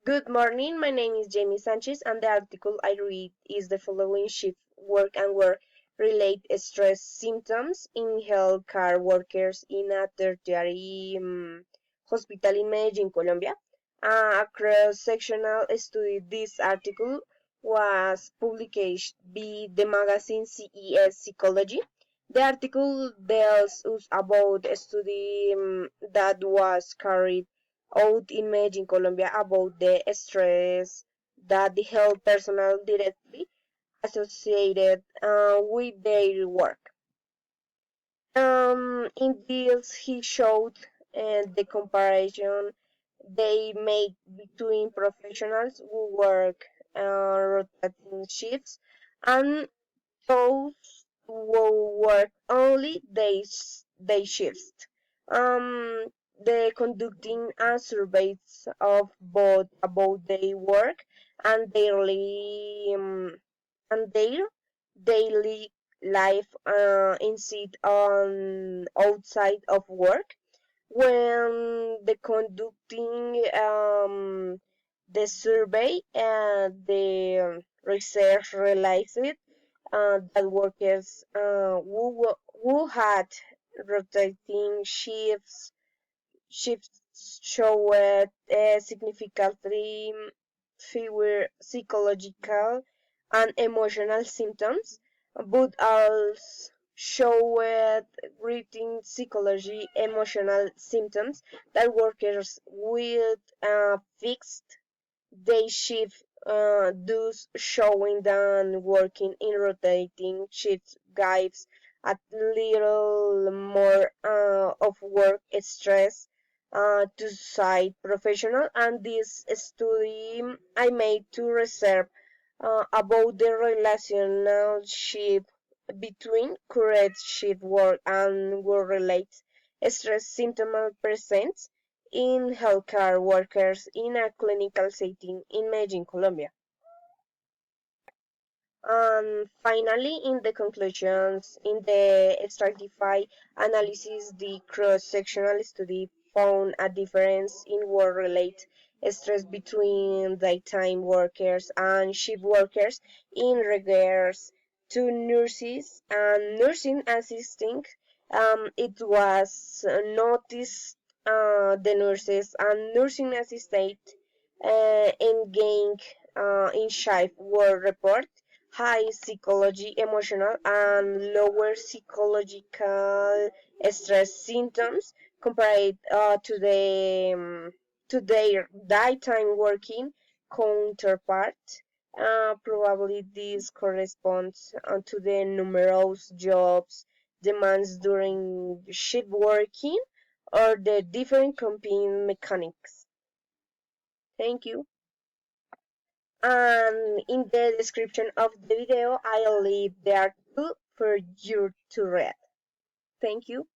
Good morning, my name is Jamie Sanchez, and the article I read is the following: shift work and work-related stress symptoms in healthcare workers in a tertiary hospital in Medellin, Colombia. A cross-sectional study. This article was published by the magazine CES Psychology. The article tells us about a study that was carried out in Medellin, Colombia, about the stress that the health personnel directly associated with their work. In this, he showed the comparison they made between professionals who work rotating shifts and those who work only day shifts. Um, the conducting surveys of both about their work and their daily life inside on outside of work. When the conducting the survey, the research realized that workers who had rotating shifts showed significantly fewer psychological and emotional symptoms, but also showed greater psychology emotional symptoms that workers with fixed day shift, thus showing that working in rotating shifts gives a little more of work stress to site professional. And this study I made to research about the relationship between current shift work and work-related stress symptoms present in healthcare workers in a clinical setting in Medellin, Colombia. And finally, in the conclusions, in the stratified analysis, the cross-sectional study found a difference in work-related stress between daytime workers and shift workers in regards to nurses and nursing assistants. It was noticed the nurses and nursing assistants engaged in shift work report high psychology, emotional, and lower psychological stress symptoms compared to their daytime working counterpart. Probably this corresponds to the numerous jobs demands during shift working or the different comping mechanics. Thank you. And in the description of the video, I'll leave the article for you to read. Thank you.